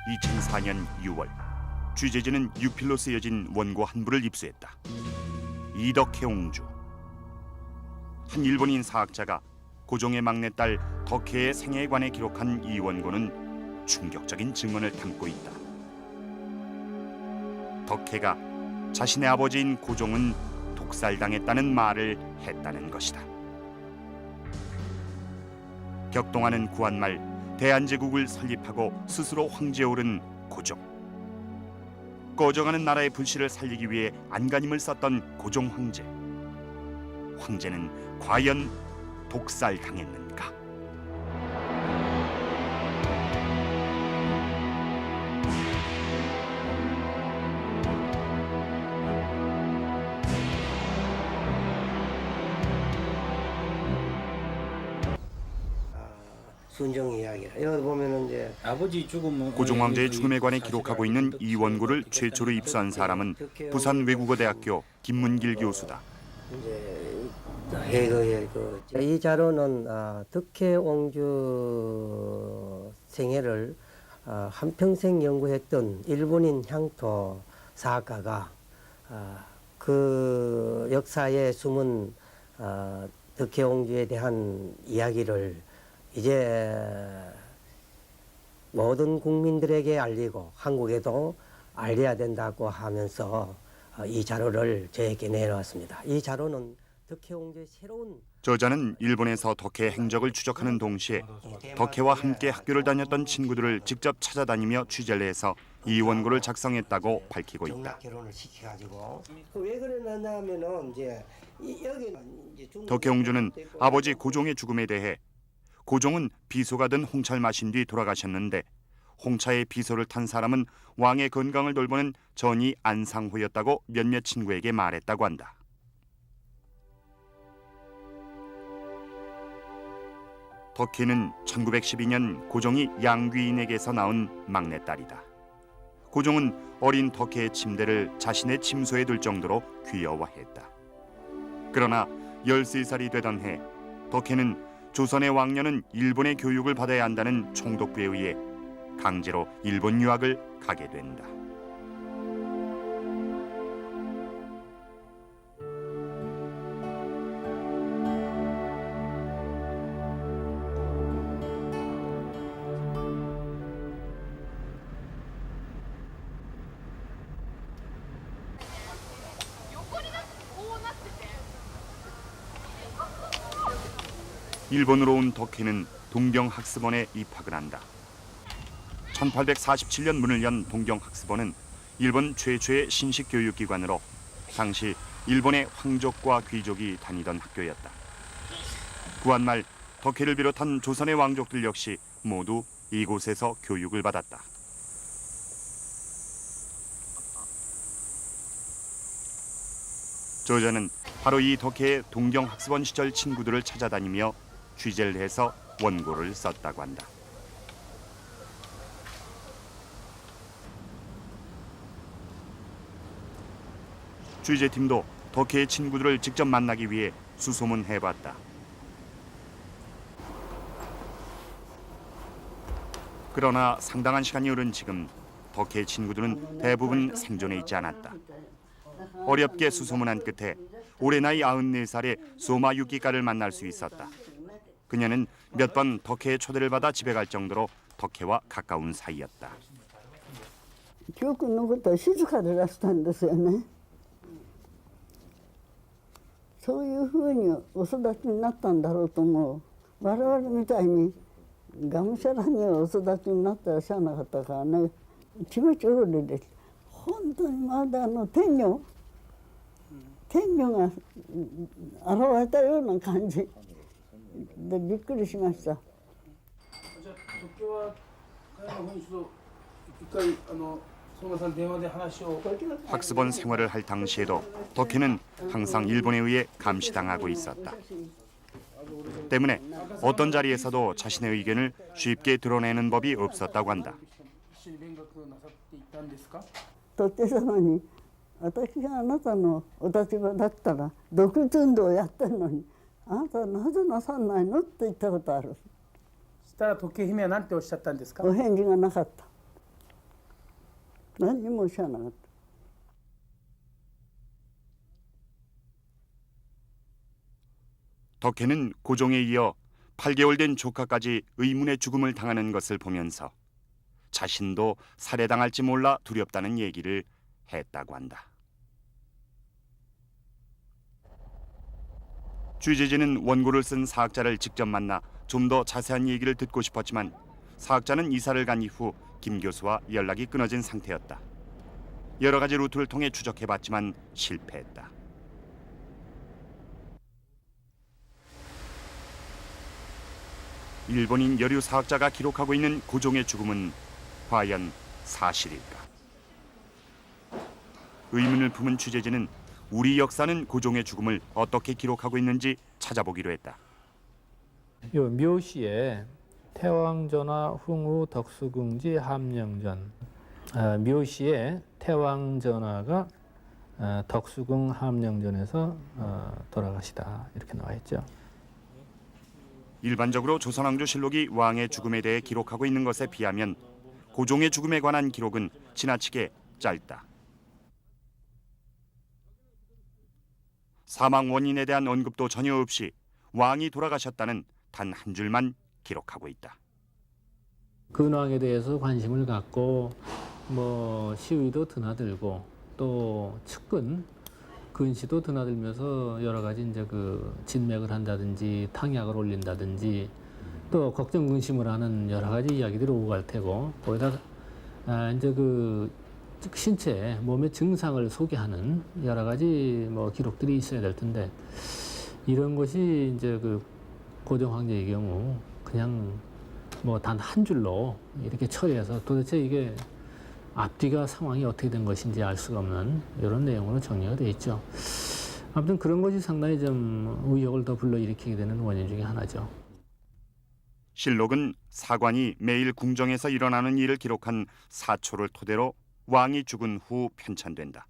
2004년 6월 취재진은 유필로 쓰여진 원고 한 부를 입수했다. 이덕혜 옹주. 한 일본인 사학자가 고종의 막내딸 덕혜의 생애에 관해 기록한 이 원고는 충격적인 증언을 담고 있다. 덕혜가 자신의 아버지인 고종은 독살당했다는 말을 했다는 것이다. 격동하는 구한말 대한제국을 설립하고 스스로 황제에 오른 고종. 꺼져가는 나라의 불씨를 살리기 위해 안간힘을 썼던 고종 황제. 황제는 과연 독살당했는가? 순정 이야기라. 여기 보면은 이제 아버지 죽음은 고종 황제의 죽음에 관해 기록하고 있는 이 원고를 최초로 입수한 사람은 부산 외국어대학교 김문길 교수다. 이제 이 자료는 덕혜 옹주 생애를 한평생 연구했던 일본인 향토 사학가가 그 역사에 숨은 덕혜 옹주에 대한 이야기를 이제 모든 국민들에게 알리고 한국에도 알려야 된다고 하면서 이 자료를 저에게 내놓았습니다. 이 자료는 덕혜 옹주의 새로운 저자는 일본에서 덕혜의 행적을 추적하는 동시에 덕혜와 함께 학교를 다녔던 친구들을 직접 찾아다니며 취재를 해서 이 원고를 작성했다고 밝히고 있다. 결혼을 시켜가지고 왜 그러냐면은 이제 여기는 이제 덕혜 옹주는 아버지 고종의 죽음에 대해 고종은 비소가 든 홍차를 마신 뒤 돌아가셨는데 홍차의 비소를 탄 사람은 왕의 건강을 돌보는 전이 안상호였다고 몇몇 친구에게 말했다고 한다. 덕혜는 1912년 고종이 양귀인에게서 낳은 막내딸이다. 고종은 어린 덕혜의 침대를 자신의 침소에 둘 정도로 귀여워했다. 그러나 13살이 되던 해 덕혜는 조선의 왕녀는 일본의 교육을 받아야 한다는 총독부에 의해 강제로 일본 유학을 가게 된다. 일본으로 온 덕혜는 동경학습원에 입학을 한다. 1847년 문을 연 동경학습원은 일본 최초의 신식교육기관으로 당시 일본의 황족과 귀족이 다니던 학교였다. 구한말 덕혜를 비롯한 조선의 왕족들 역시 모두 이곳에서 교육을 받았다. 저자는 바로 이 덕혜의 동경학습원 시절 친구들을 찾아다니며 취재를 해서 원고를 썼다고 한다. 취재팀도 덕혜의 친구들을 직접 만나기 위해 수소문해봤다. 그러나 상당한 시간이 흐른 지금 덕혜의 친구들은 대부분 생존해 있지 않았다. 어렵게 수소문한 끝에 올해 나이 94살의 소마 유키가를 만날 수 있었다. 그녀는 몇 번 덕혜의 초대를 받아 집에 갈 정도로 덕혜와 가까운 사이였다. 記憶に残ったら静かでらしたんですよね。そういうふうにお育ちになったんだろうと思う。我々みたいにがむしゃらにお育ちになったらしゃあなかったからね、気持ち悪いです。本当にまだ天女が現れたような感じでびっくりしました。 학습원 생활을 할 당시에도 덕혜는 항상 일본에 의해 감시당하고 있었다. 때문에 어떤 자리에서도 자신의 의견을 쉽게 드러내는 법이 없었다고 한다. とって様に私があなたのお立場だったら独立運動をやってるのにあなたはなぜなさんないのって言ったことある。そしたら時姫は何ておっしゃったんですか。お返事がなかった。何もしゃなかった。 덕혜는 고종에 이어 8개월 된 조카까지 의문의 죽음을 당하는 것을 보면서 자신도 살해당할지 몰라 두렵다는 얘기를 했다고 한다. 취재진은 원고를 쓴 사학자를 직접 만나 좀 더 자세한 얘기를 듣고 싶었지만 사학자는 이사를 간 이후 김 교수와 연락이 끊어진 상태였다. 여러 가지 루트를 통해 추적해봤지만 실패했다. 일본인 여류 사학자가 기록하고 있는 고종의 죽음은 과연 사실일까? 의문을 품은 취재진은 우리 역사는 고종의 죽음을 어떻게 기록하고 있는지 찾아보기로 했다. 요 묘시에 태왕전하 흥후 덕수궁지 함령전, 묘시에 태왕전하가 덕수궁 함령전에서 돌아가시다 이렇게 나와 있죠. 일반적으로 조선왕조실록이 왕의 죽음에 대해 기록하고 있는 것에 비하면 고종의 죽음에 관한 기록은 지나치게 짧다. 사망 원인에 대한 언급도 전혀 없이 왕이 돌아가셨다는 단 한 줄만 기록하고 있다. 근왕에 대해서 관심을 갖고 뭐 시위도 드나들고 또 측근 근시도 드나들면서 여러 가지 이제 그 진맥을 한다든지 탕약을 올린다든지 또 걱정 근심을 하는 여러 가지 이야기들이 오고 갈 테고 거기다 이제 그 신체 몸의 증상을 소개하는 여러 가지 뭐 기록들이 있어야 될 텐데 이런 것이 이제 그 고종 황제의 경우 그냥 뭐 단 한 줄로 이렇게 처리해서 도대체 이게 앞뒤가 상황이 어떻게 된 것인지 알 수가 없는 이런 내용으로 정리가 되어 있죠. 아무튼 그런 것이 상당히 좀 의혹을 더 불러일으키게 되는 원인 중에 하나죠. 실록은 사관이 매일 궁정에서 일어나는 일을 기록한 사초를 토대로 왕이 죽은 후 편찬된다.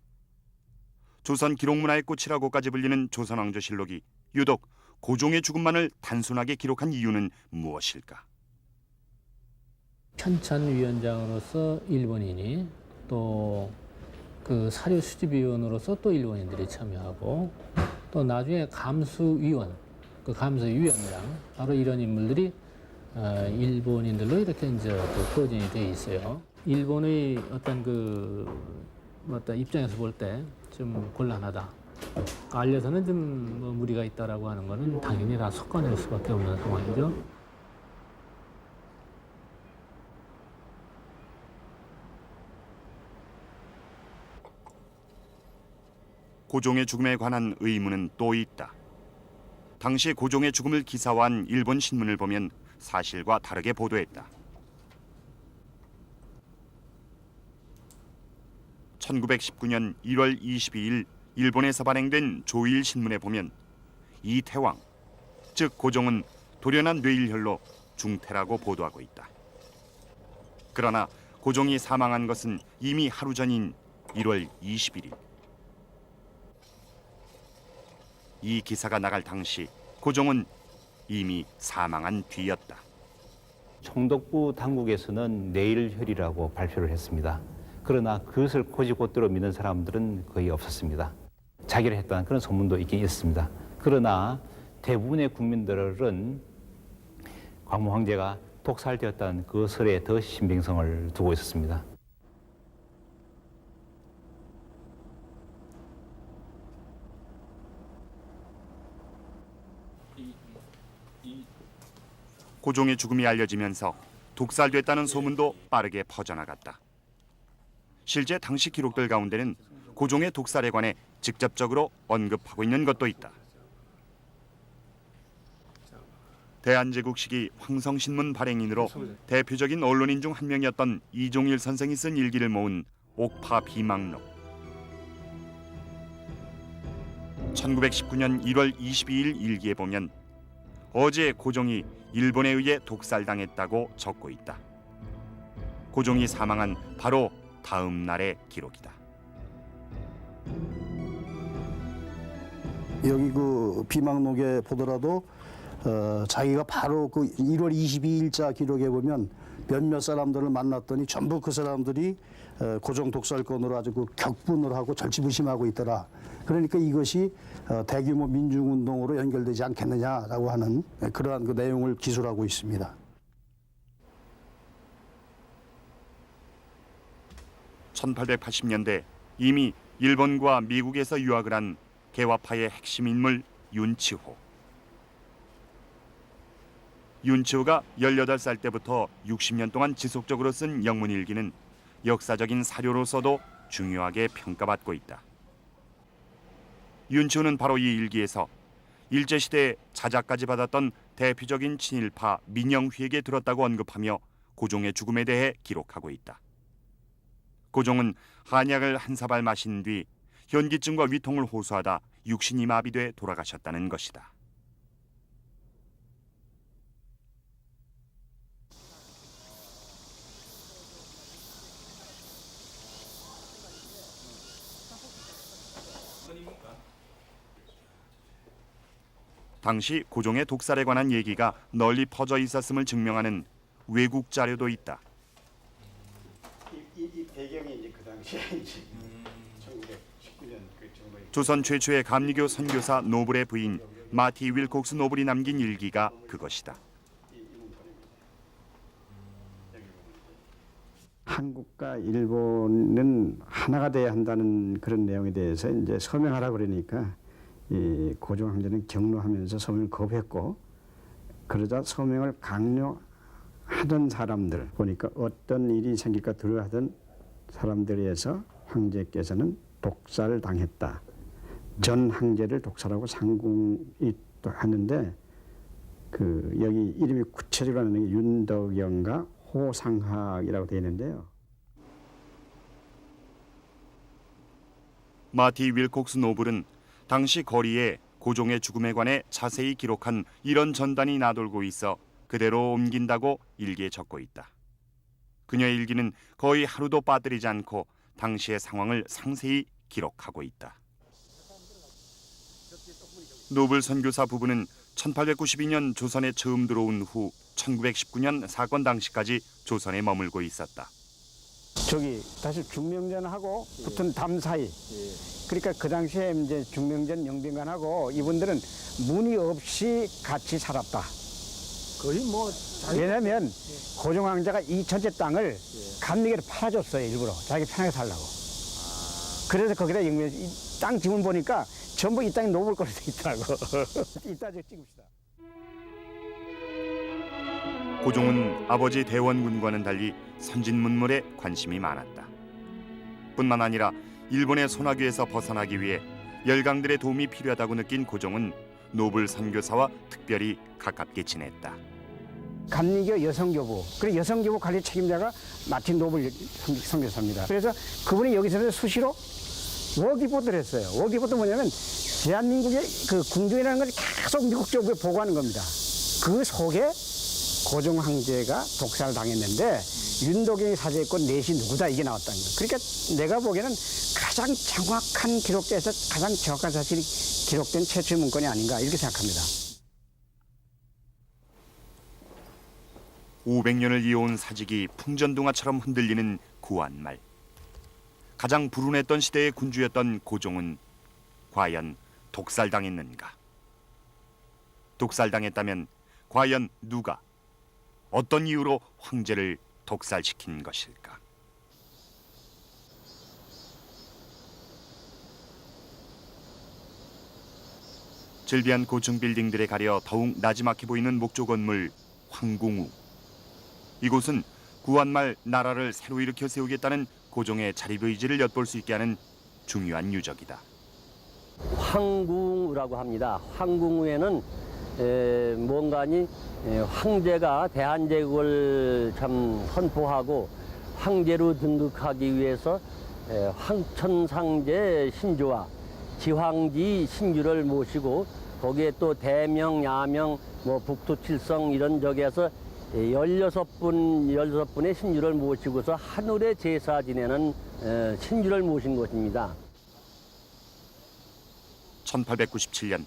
조선 기록문화의 꽃이라고까지 불리는 조선왕조실록이 유독 고종의 죽음만을 단순하게 기록한 이유는 무엇일까? 편찬위원장으로서 일본인이 또 그 사료 수집위원으로서 또 일본인들이 참여하고 또 나중에 감수위원, 그 감수위원장 바로 이런 인물들이 일본인들로 이렇게 이제 또 포진이 돼 있어요. 일본의 어떤 그 어떤 입장에서 볼 때 좀 곤란하다. 알려서는 좀 뭐 무리가 있다라고 하는 거는 당연히 다 섞어낼 수밖에 없는 상황이죠. 고종의 죽음에 관한 의문은 또 있다. 당시 고종의 죽음을 기사화한 일본 신문을 보면 사실과 다르게 보도했다. 1919년 1월 22일 일본에서 발행된 조일 신문에 보면 이태왕, 즉 고종은 돌연한 뇌일혈로 중태라고 보도하고 있다. 그러나 고종이 사망한 것은 이미 하루 전인 1월 21일. 이 기사가 나갈 당시 고종은 이미 사망한 뒤였다. 총독부 당국에서는 뇌일혈이라고 발표를 했습니다. 그러나 그것을 곧이곧대로 믿는 사람들은 거의 없었습니다. 자결을 했다는 그런 소문도 있긴 있습니다. 그러나 대부분의 국민들은 광무 황제가 독살되었다는 그 설에 더 신빙성을 두고 있었습니다. 고종의 죽음이 알려지면서 독살됐다는 소문도 빠르게 퍼져나갔다. 실제 당시 기록들 가운데는 고종의 독살에 관해 직접적으로 언급하고 있는 것도 있다. 대한제국 시기 황성신문 발행인으로 대표적인 언론인 중 한 명이었던 이종일 선생이 쓴 일기를 모은 옥파 비망록. 1919년 1월 22일 일기에 보면 어제 고종이 일본에 의해 독살당했다고 적고 있다. 고종이 사망한 바로 다음 날의 기록이다. 여기 그 비망록에 보더라도 자기가 바로 그 1월 22일자 기록에 보면 몇몇 사람들을 만났더니 전부 그 사람들이 고종 독살권으로 아주 그 격분을 하고 절치부심하고 있더라. 그러니까 이것이 대규모 민중운동으로 연결되지 않겠느냐라고 하는 그러한 그 내용을 기술하고 있습니다. 1880년대 이미 일본과 미국에서 유학을 한 개화파의 핵심 인물 윤치호. 윤치호가 18살 때부터 60년 동안 지속적으로 쓴 영문일기는 역사적인 사료로서도 중요하게 평가받고 있다. 윤치호는 바로 이 일기에서 일제시대에 자작까지 받았던 대표적인 친일파 민영휘에게 들었다고 언급하며 고종의 죽음에 대해 기록하고 있다. 고종은 한약을 한 사발 마신 뒤 현기증과 위통을 호소하다 육신이 마비돼 돌아가셨다는 것이다. 당시 고종의 독살에 관한 얘기가 널리 퍼져 있었음을 증명하는 외국 자료도 있다. 이 배경이 이제 그 당시에 이제 1919년 그 정도에 조선 최초의 감리교 선교사 노블의 부인 마티 윌콕스 노블이 남긴 일기가 그것이다. 한국과 일본은 하나가 돼야 한다는 그런 내용에 대해서 이제 서명하라 그러니까 이 고종 황제는 경로하면서 서명을 거부했고, 그러자 서명을 강요하던 사람들 보니까 어떤 일이 생길까 두려워하던 사람들에 의해서 황제께서는 독살당했다. 전 황제를 독살하고 상궁이 또 하는데 그 여기 이름이 구체적으로 하는 게 윤덕영과 호상학이라고 되어 있는데요. 마티 윌콕스 노블은 당시 거리에 고종의 죽음에 관해 자세히 기록한 이런 전단이 나돌고 있어 그대로 옮긴다고 일기에 적고 있다. 그녀의 일기는 거의 하루도 빠뜨리지 않고 당시의 상황을 상세히 기록하고 있다. 노블 선교사 부부는 1892년 조선에 처음 들어온 후 1919년 사건 당시까지 조선에 머물고 있었다. 저기 다시 중명전하고 붙은 담 사이. 그러니까 그 당시에 이제 중명전 영빈관하고 이분들은 문의 없이 같이 살았다. 거의 뭐 왜냐하면 고종 황제가 이 전체 땅을 감리교를 팔아줬어요, 일부러 자기 편하게 살라고. 그래서 거기다 영명 땅 지문 보니까 전부 이 땅이 노블 거로 돼 있더라고. 이따 저 찍읍시다. 고종은 아버지 대원군과는 달리 선진문물에 관심이 많았다. 뿐만 아니라 일본의 소나귀에서 벗어나기 위해 열강들의 도움이 필요하다고 느낀 고종은 노블 선교사와 특별히 가깝게 지냈다. 감리교 여성교부, 그리고 여성교부 관리 책임자가 마틴 노블 선교사입니다. 그래서 그분이 여기서 수시로 워기보트를 했어요. 워기보트 뭐냐면 대한민국의 그 궁중이라는 걸 계속 미국 정부에 보고하는 겁니다. 그 속에 고종 황제가 독살을 당했는데 윤도경이 사제했고 넷이 누구다 이게 나왔다는 거예요. 그러니까 내가 보기에는 가장 정확한 기록돼서 가장 정확한 사실이 기록된 최초의 문건이 아닌가 이렇게 생각합니다. 500년을 이어온 사직이 풍전등화처럼 흔들리는 구한말. 가장 불운했던 시대의 군주였던 고종은 과연 독살당했는가? 독살당했다면 과연 누가, 어떤 이유로 황제를 독살시킨 것일까? 즐비한 고층 빌딩들에 가려 더욱 나지막해 보이는 목조 건물 황궁우. 이곳은 구한말 나라를 새로 일으켜 세우겠다는 고종의 자립 의지를 엿볼 수 있게 하는 중요한 유적이다. 황궁우라고 합니다. 황궁우에는 뭔가니 황제가 대한제국을 참 선포하고 황제로 등극하기 위해서 황천상제 신주와 지황지 신주를 모시고 거기에 또 대명, 야명, 뭐 북토칠성 이런 적에서 16분의 신주를 모시고서 하늘에 제사 지내는 신주를 모신 것입니다. 1897년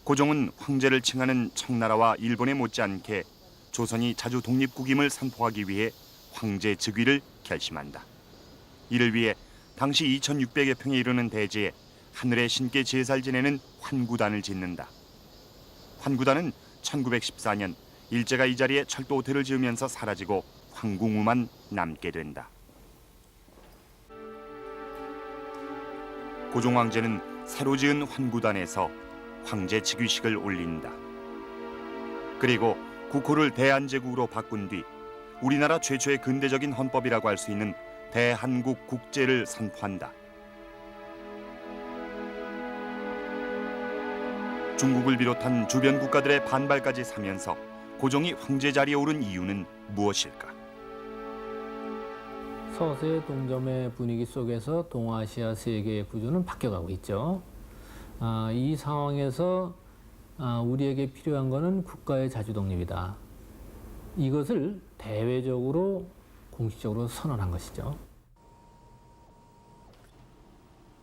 고종은 황제를 칭하는 청나라와 일본에 못지않게 조선이 자주 독립국임을 선포하기 위해 황제 즉위를 결심한다. 이를 위해 당시 2,600여 평에 이르는 대지에 하늘의 신께 제사를 지내는 환구단을 짓는다. 환구단은 1914년 일제가 이 자리에 철도 호텔을 지으면서 사라지고 황궁우만 남게 된다. 고종 황제는 새로 지은 환구단에서 황제 즉위식을 올린다. 그리고 국호를 대한제국으로 바꾼 뒤 우리나라 최초의 근대적인 헌법이라고 할 수 있는 대한국 국제를 선포한다. 중국을 비롯한 주변 국가들의 반발까지 사면서 고종이 황제 자리에 오른 이유는 무엇일까? 서세 동점의 분위기 속에서 동아시아 세계의 구조는 바뀌어가고 있죠. 이 상황에서 우리에게 필요한 것은 국가의 자주 독립이다. 이것을 대외적으로 공식적으로 선언한 것이죠.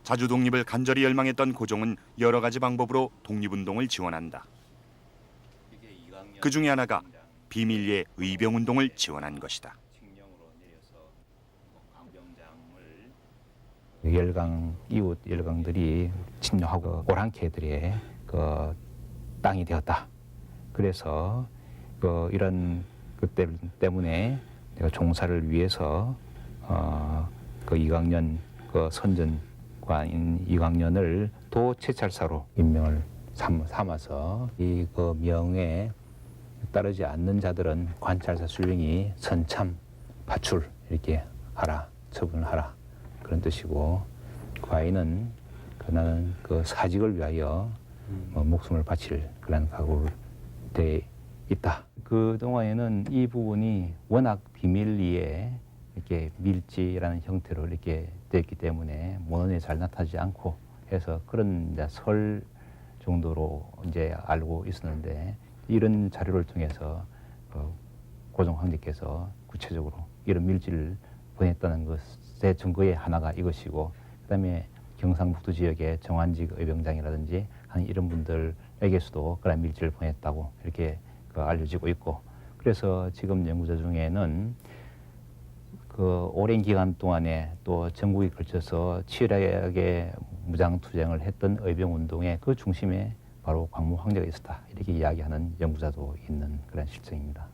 자주 독립을 간절히 열망했던 고종은 여러 가지 방법으로 독립운동을 지원한다. 그 중에 하나가 비밀리에 의병운동을 지원한 것이다. 열강 이웃 열강들이 침략하고 오랑캐들의 그 땅이 되었다. 그래서 이런 그때 때문에 내가 종사를 위해서 그 이광년 그 선전관인 이광년을 도채찰사로 임명을 삼아서 이 그 명에 따르지 않는 자들은 관찰사 술령이 선참 파출 이렇게 하라 처분을 하라 그런 뜻이고 그 아이는 나는 그 사직을 위하여 목숨을 바칠 그런 각오를 돼 있다. 그 동안에는 이 부분이 워낙 비밀리에 이렇게 밀지라는 형태로 이렇게 되었기 때문에 문헌에 잘 나타나지 않고 해서 그런 이제 설 정도로 이제 알고 있었는데 이런 자료를 통해서 고종 황제께서 구체적으로 이런 밀지를 보냈다는 것의 증거의 하나가 이것이고 그다음에 경상북도 지역의 정한직 의병장이라든지 한 이런 분들에게서도 그런 밀지를 보냈다고 이렇게 알려지고 있고 그래서 지금 연구자 중에는 그 오랜 기간 동안에 또 전국에 걸쳐서 치열하게 무장투쟁을 했던 의병운동의 그 중심에 바로 광무 황제가 있었다 이렇게 이야기하는 연구자도 있는 그런 실정입니다.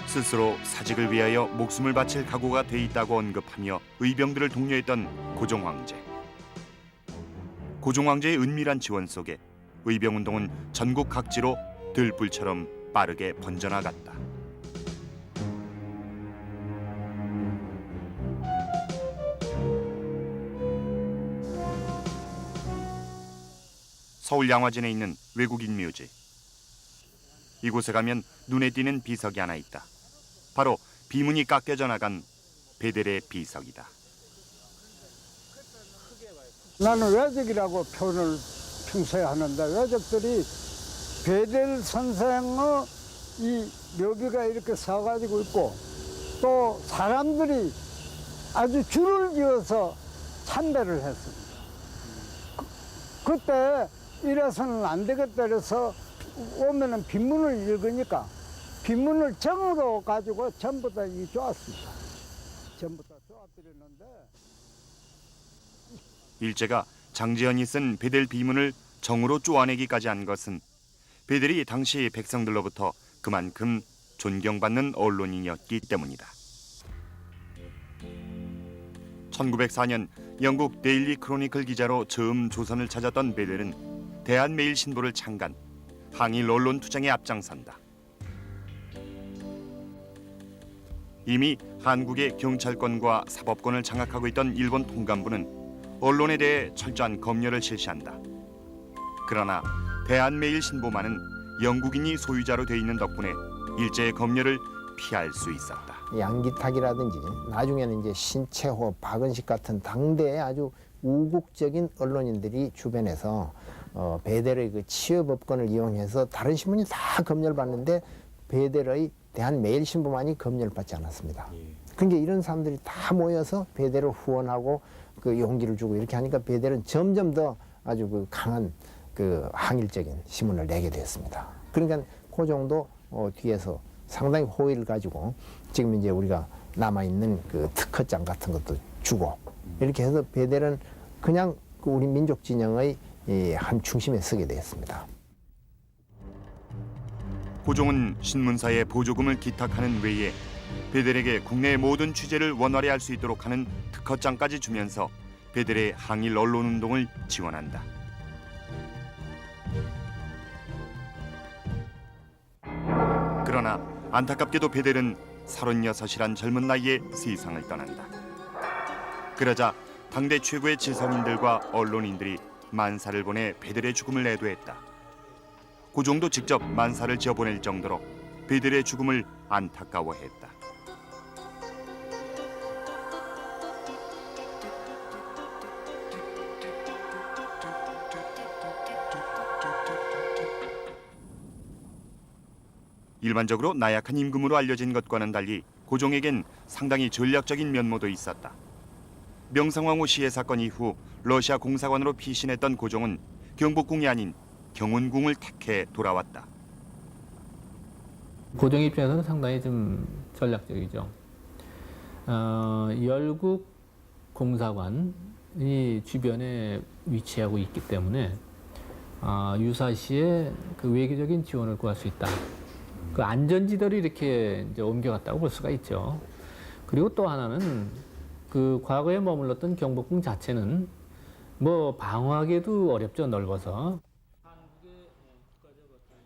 스스로 사직을 위하여 목숨을 바칠 각오가 돼 있다고 언급하며 의병들을 독려했던 고종 황제. 고종 황제의 은밀한 지원 속에 의병운동은 전국 각지로 들불처럼 빠르게 번져나갔다. 서울 양화진에 있는 외국인 묘지. 이곳에 가면 눈에 띄는 비석이 하나 있다. 바로 비문이 깎여져 나간 베델의 비석이다. 나는 외적이라고 표현을 평소에 하는데 외적들이 베델 선생의 이 묘비가 이렇게 서가지고 있고 또 사람들이 아주 줄을 지어서 참배를 했습니다. 그때 이래서는 안 되겠다 그래서 오면은 빈문을 읽으니까 빈문을 정으로 가지고 전부 다 이 쪼았습니다. 전부 다 쪼아드렸는데 일제가 장지연이 쓴 베델 비문을 정으로 쪼아내기까지 한 것은 베델이 당시 백성들로부터 그만큼 존경받는 언론인이었기 때문이다. 1904년 영국 데일리 크로니클 기자로 처음 조선을 찾았던 베델은 대한매일신보를 창간, 항일 언론 투쟁에 앞장선다. 이미 한국의 경찰권과 사법권을 장악하고 있던 일본 통감부는 언론에 대해 철저한 검열을 실시한다. 그러나 대한매일신보만은 영국인이 소유자로 돼 있는 덕분에 일제의 검열을 피할 수 있었다. 양기탁이라든지 나중에는 이제 신채호, 박은식 같은 당대의 아주 우국적인 언론인들이 주변에서 베델의 그 취업업권을 이용해서 다른 신문이 다 검열받는데 베델의 대한매일신보만이 검열을 받지 않았습니다. 그러니까 이런 사람들이 다 모여서 배대를 후원하고 그 용기를 주고 이렇게 하니까 배대는 점점 더 아주 그 강한 그 항일적인 신문을 내게 됐습니다. 그러니까 그 정도 뒤에서 상당히 호의를 가지고 지금 이제 우리가 남아있는 그 특허장 같은 것도 주고 이렇게 해서 배대는 그냥 그 우리 민족 진영의 이 한 중심에 서게 되었습니다. 고종은 신문사에 보조금을 기탁하는 외에 베델에게 국내의 모든 취재를 원활히 할 수 있도록 하는 특허장까지 주면서 베델의 항일 언론 운동을 지원한다. 그러나 안타깝게도 베델은 36이란 젊은 나이에 세상을 떠난다. 그러자 당대 최고의 지성인들과 언론인들이 만사를 보내 베델의 죽음을 애도했다. 고종도 직접 만사를 지어보낼 정도로 베델의 죽음을 안타까워했다. 일반적으로 나약한 임금으로 알려진 것과는 달리 고종에겐 상당히 전략적인 면모도 있었다. 명성황후 시해 사건 이후 러시아 공사관으로 피신했던 고종은 경복궁이 아닌 경운궁을 택해 돌아왔다. 고종 입장에서는 상당히 좀 전략적이죠. 열국 공사관이 주변에 위치하고 있기 때문에 유사시에 그 외교적인 지원을 구할 수 있다. 그 안전지대로 이렇게 이제 옮겨갔다고 볼 수가 있죠. 그리고 또 하나는 그 과거에 머물렀던 경복궁 자체는 뭐 방어하기도 어렵죠, 넓어서.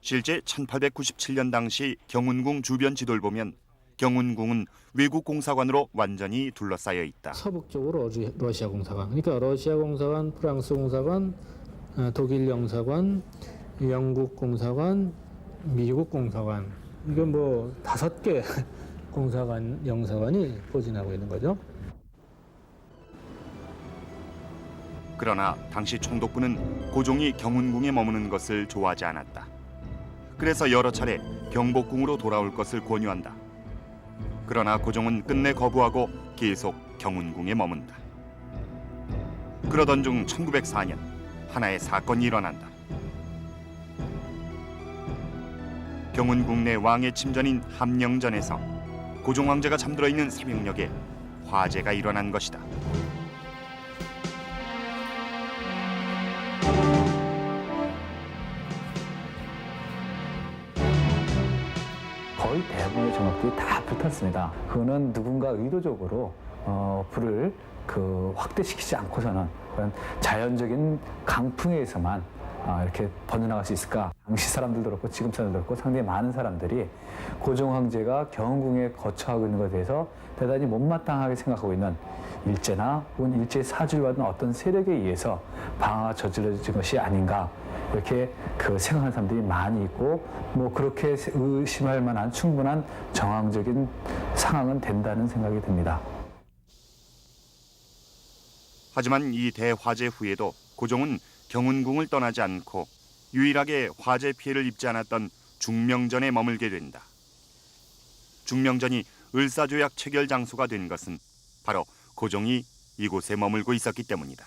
실제 1897년 당시 경운궁 주변 지도를 보면 경운궁은 외국 공사관으로 완전히 둘러싸여 있다. 서북쪽으로 러시아 공사관, 그러니까 러시아 공사관, 프랑스 공사관, 독일 영사관, 영국 공사관, 미국 공사관, 이건 뭐 5개 공사관, 영사관이 포진하고 있는 거죠. 그러나 당시 총독부는 고종이 경운궁에 머무는 것을 좋아하지 않았다. 그래서 여러 차례 경복궁으로 돌아올 것을 권유한다. 그러나 고종은 끝내 거부하고 계속 경운궁에 머문다. 그러던 중 1904년 하나의 사건이 일어난다. 경운궁 내 왕의 침전인 함령전에서 고종 황제가 잠들어 있는 새벽녘에 화재가 일어난 것이다. 거의 대부분의 정역들이 다 불탔습니다. 그거는 누군가 의도적으로 불을 확대시키지 않고서는 그런 자연적인 강풍에 의해서만 이렇게 번져나갈 수 있을까? 당시 사람들도 그렇고 지금 사람들도 그렇고 상당히 많은 사람들이 고종 황제가 경운궁에 거처하고 있는 것에 대해서 대단히 못마땅하게 생각하고 있는 일제나 혹은 일제의 사주를 받은 어떤 세력에 의해서 방화가 저질러진 것이 아닌가 이렇게 생각하는 사람들이 많이 있고 뭐 그렇게 의심할 만한 충분한 정황적인 상황은 된다는 생각이 듭니다. 하지만 이 대화재 후에도 고종은 경운궁을 떠나지 않고 유일하게 화재 피해를 입지 않았던 중명전에 머물게 된다. 중명전이 을사조약 체결 장소가 된 것은 바로 고종이 이곳에 머물고 있었기 때문이다.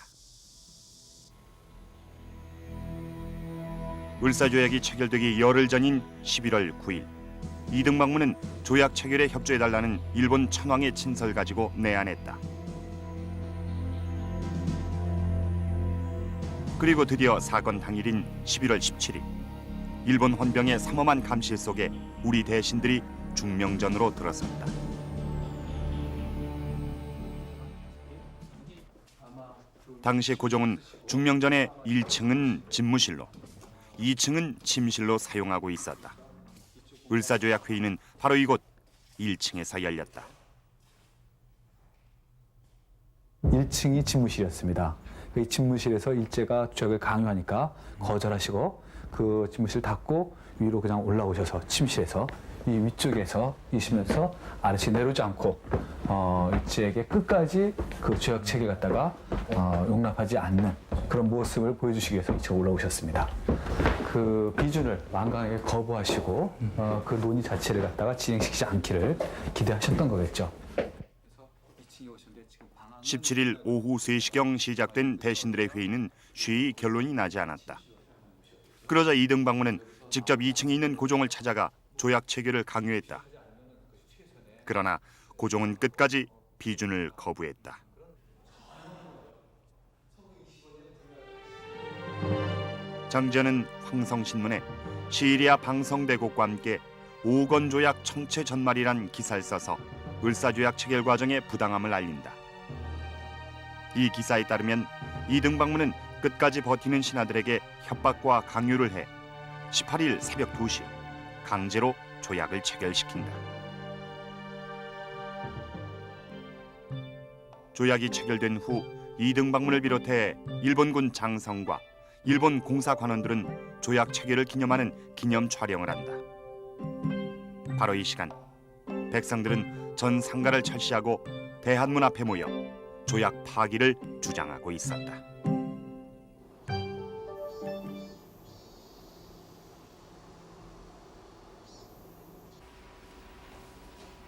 을사조약이 체결되기 열흘 전인 11월 9일 이등박문은 조약 체결에 협조해달라는 일본 천황의 친서를 가지고 내한했다. 그리고 드디어 사건 당일인 11월 17일 일본 헌병의 삼엄한 감시 속에 우리 대신들이 중명전으로 들어섰다. 당시 고종은 중명전의 1층은 집무실로 2층은 침실로 사용하고 있었다. 을사조약 회의는 바로 이곳 1층에서 열렸다. 1층이 집무실이었습니다. 이 집무실에서 일제가 조약을 강요하니까 거절하시고 그 집무실 닫고 위로 그냥 올라오셔서 침실에서 이 위쪽에서 있으면서 아래층 내려오지 않고 일제에게 끝까지 그 조약 체계 갖다가 용납하지 않는 그런 모습을 보여주시기 위해서 이쪽 올라오셨습니다. 그 비준을 완강하게 거부하시고 그 논의 자체를 갖다가 진행시키지 않기를 기대하셨던 거겠죠. 17일 오후 3시경 시작된 대신들의 회의는 쉬이 결론이 나지 않았다. 그러자 이등방문은 직접 2층에 있는 고종을 찾아가 조약 체결을 강요했다. 그러나 고종은 끝까지 비준을 거부했다. 장제는 황성신문에 시리아 방성대곡과 함께 오건조약 청체 전말이란 기사를 써서 을사조약 체결 과정의 부당함을 알린다. 이 기사에 따르면 이등방문은 끝까지 버티는 신하들에게 협박과 강요를 해 18일 새벽 2시 강제로 조약을 체결시킨다. 조약이 체결된 후 이등방문을 비롯해 일본군 장성과 일본 공사관원들은 조약 체결을 기념하는 기념 촬영을 한다. 바로 이 시간 백성들은 전 상가를 철시하고 대한문 앞에 모여 조약 파기를 주장하고 있었다.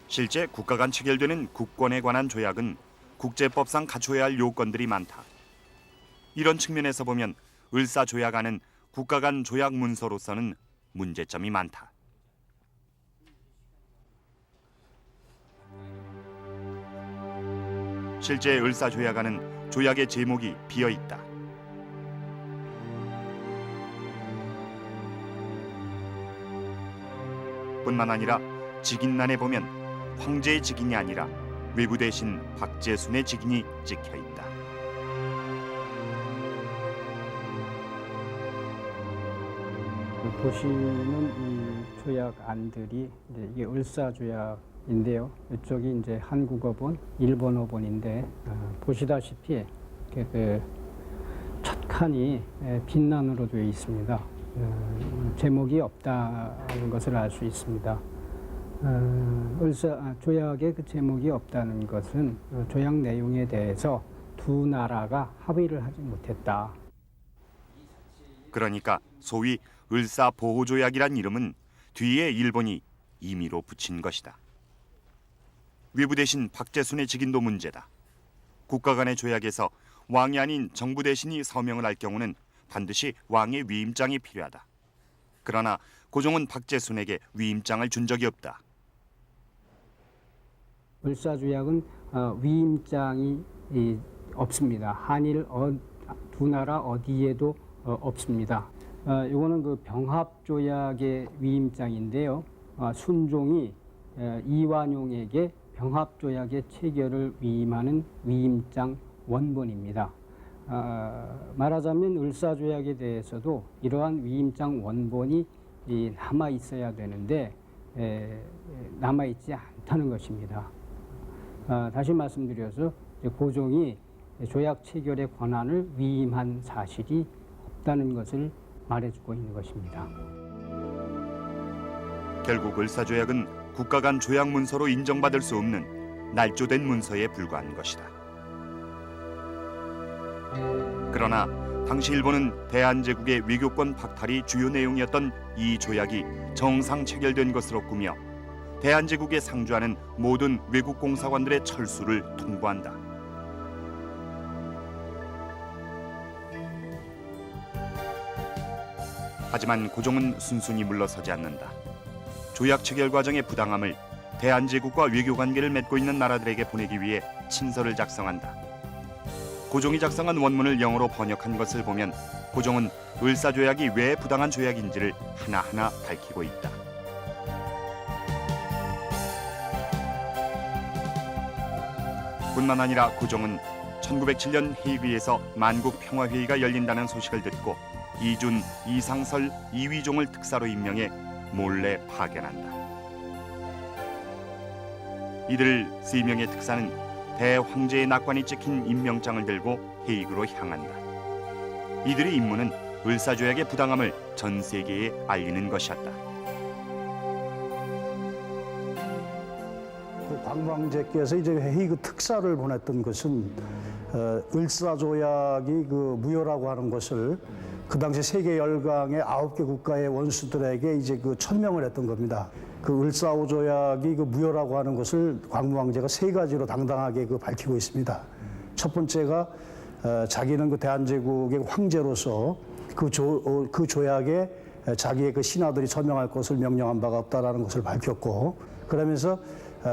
실제 국가 간 체결되는 국권에 관한 조약은 국제법상 갖춰야 할 요건들이 많다. 이런 측면에서 보면 을사조약안은 국가 간 조약 문서로서는 문제점이 많다. 실제 을사조약안은 조약의 제목이 비어 있다. 뿐만 아니라 직인란에 보면 황제의 직인이 아니라 외부 대신 박제순의 직인이 찍혀 있다. 보시는 이 조약안들이 이게 을사조약인데요. 이쪽이 이제 한국어본, 일본어본인데 보시다시피 첫 칸이 빈란으로 되어 있습니다. 제목이 없다는 것을 알 수 있습니다. 조약의 그 제목이 없다는 것은 조약 내용에 대해서 두 나라가 합의를 하지 못했다. 그러니까 소위 을사보호조약이란 이름은 뒤에 일본이 임의로 붙인 것이다. 외부 대신 박제순의 직인도 문제다. 국가 간의 조약에서 왕이 아닌 정부 대신이 서명을 할 경우는 반드시 왕의 위임장이 필요하다. 그러나 고종은 박제순에게 위임장을 준 적이 없다. 을사조약은 위임장이 없습니다. 한일 두 나라 어디에도 없습니다. 이거는 그 병합조약의 위임장인데요. 순종이 이완용에게 병합조약의 체결을 위임하는 위임장 원본입니다. 말하자면 을사조약에 대해서도 이러한 위임장 원본이 남아 있어야 되는데 남아 있지 않다는 것입니다. 다시 말씀드려서 고종이 조약 체결의 권한을 위임한 사실이 없다는 것을 말해주고 있는 것입니다. 결국 을사조약은 국가 간 조약 문서로 인정받을 수 없는 날조된 문서에 불과한 것이다. 그러나 당시 일본은 대한제국의 외교권 박탈이 주요 내용이었던 이 조약이 정상 체결된 것으로 꾸며 대한제국에 상주하는 모든 외국 공사관들의 철수를 통보한다. 하지만 고종은 순순히 물러서지 않는다. 조약 체결 과정의 부당함을 대한제국과 외교관계를 맺고 있는 나라들에게 보내기 위해 친서를 작성한다. 고종이 작성한 원문을 영어로 번역한 것을 보면 고종은 을사조약이 왜 부당한 조약인지를 하나하나 밝히고 있다. 뿐만 아니라 고종은 1907년 헤이그에서 만국평화회의가 열린다는 소식을 듣고 이준, 이상설, 이휘종을 특사로 임명해 몰래 파견한다. 이들 3명의 특사는 대황제의 낙관이 찍힌 임명장을 들고 헤이그로 향한다. 이들의 임무는 을사조약의 부당함을 전 세계에 알리는 것이었다. 그 광왕제께서 이제 헤이그 특사를 보냈던 것은 을사조약이 그 무효라고 하는 것을 그 당시 세계 열강의 9개 국가의 원수들에게 이제 그 천명을 했던 겁니다. 그 을사조약이 그 무효라고 하는 것을 광무왕제가 3가지로 당당하게 그 밝히고 있습니다. 첫 번째가 자기는 그 대한제국의 황제로서 그 조약에 자기의 그 신하들이 서명할 것을 명령한 바가 없다라는 것을 밝혔고, 그러면서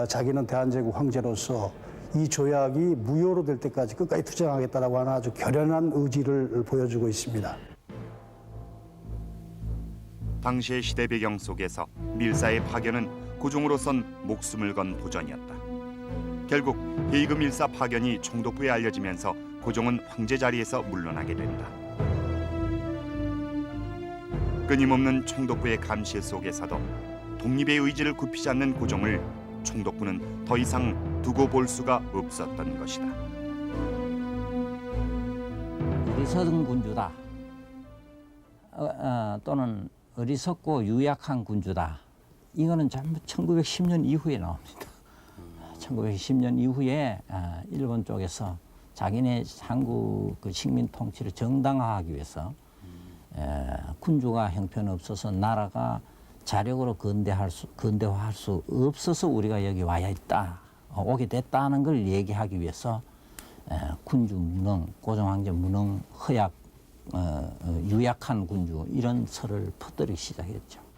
자기는 대한제국 황제로서 이 조약이 무효로 될 때까지 끝까지 투쟁하겠다라고 하는 아주 결연한 의지를 보여주고 있습니다. 당시의 시대 배경 속에서 밀사의 파견은 고종으로선 목숨을 건 도전이었다. 결국 헤이그 밀사 파견이 총독부에 알려지면서 고종은 황제 자리에서 물러나게 된다. 끊임없는 총독부의 감시 속에서도 독립의 의지를 굽히지 않는 고종을 총독부는 더 이상 두고 볼 수가 없었던 것이다. 어리석은 군주다. 또는 어리석고 유약한 군주다. 이거는 전부 1910년 이후에 나옵니다. 1910년 이후에 일본 쪽에서 자기네 한국 그 식민 통치를 정당화하기 위해서 군주가 형편없어서 나라가 자력으로 근대화할 수 없어서 우리가 여기 와야 했다, 오게 됐다는 걸 얘기하기 위해서 군주 무능, 고종황제 무능, 허약, 유약한 군주 이런 설을 퍼뜨리기 시작했죠.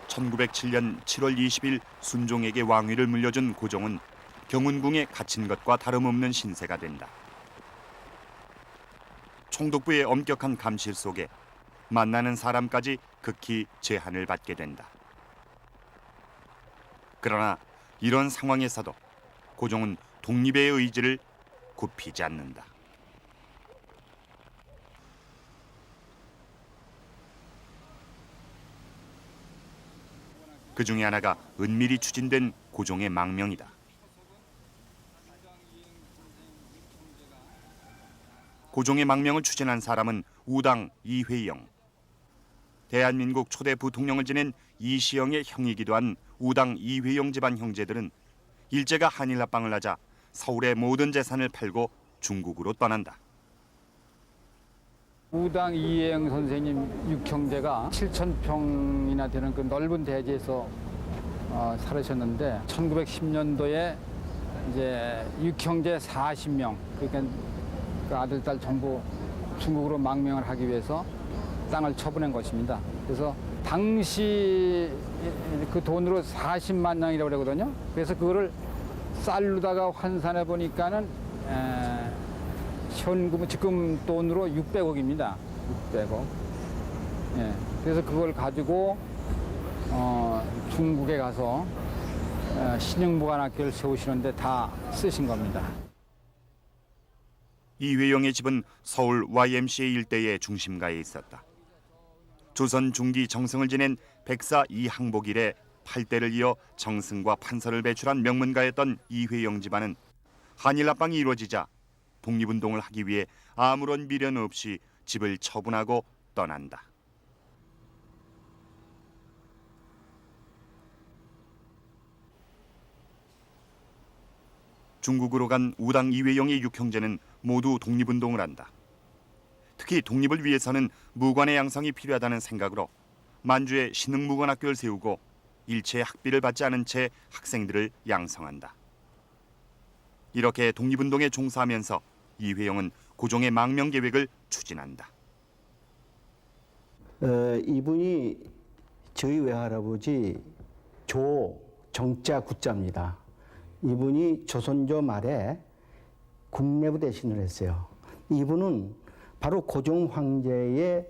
(1907년 7월 20일) 순종에게 왕위를 물려준 고종은 경운궁에 갇힌 것과 다름없는 신세가 된다. 총독부의 엄격한 감시 속에 만나는 사람까지 극히 제한을 받게 된다. 그러나 이런 상황에서도 고종은 독립의 의지를 굽히지 않는다. 그 중에 하나가 은밀히 추진된 고종의 망명이다. 고종의 망명을 추진한 사람은 우당 이회영. 대한민국 초대 부통령을 지낸 이시영의 형이기도 한 우당 이회영 집안 형제들은 일제가 한일 합방을 하자 서울의 모든 재산을 팔고 중국으로 떠난다. 우당 이혜영 선생님 육형제가 7,000평이나 되는 그 넓은 대지에서 살으셨는데 1910년도에 이제 육형제 40명, 그러니까 그 아들, 딸 전부 중국으로 망명을 하기 위해서 땅을 처분한 것입니다. 그래서 당시 그 돈으로 40만 냥이라고 그러거든요. 그래서 그거를 쌀로다가 환산해 보니까는 현금, 지금 돈으로 600억입니다. 600억. 예. 그래서 그걸 가지고 중국에 가서 신영무관학교를 세우시는데 다 쓰신 겁니다. 이회영의 집은 서울 YMCA 일대의 중심가에 있었다. 조선 중기 정승을 지낸 백사 이항복 이래 8대를 이어 정승과 판서를 배출한 명문가였던 이회영 집안은 한일 합방이 이루어지자 독립운동을 하기 위해 아무런 미련 없이 집을 처분하고 떠난다. 중국으로 간 우당 이회영의 6형제는 모두 독립운동을 한다. 특히 독립을 위해서는 무관의 양성이 필요하다는 생각으로 만주에 신흥무관학교를 세우고 일체 학비를 받지 않은 채 학생들을 양성한다. 이렇게 독립운동에 종사하면서 이회영은 고종의 망명 계획을 추진한다. 이분이 저희 외할아버지 조정자 구자입니다. 이분이 조선조 말에 국내부 대신을 했어요. 이분은 바로 고종 황제의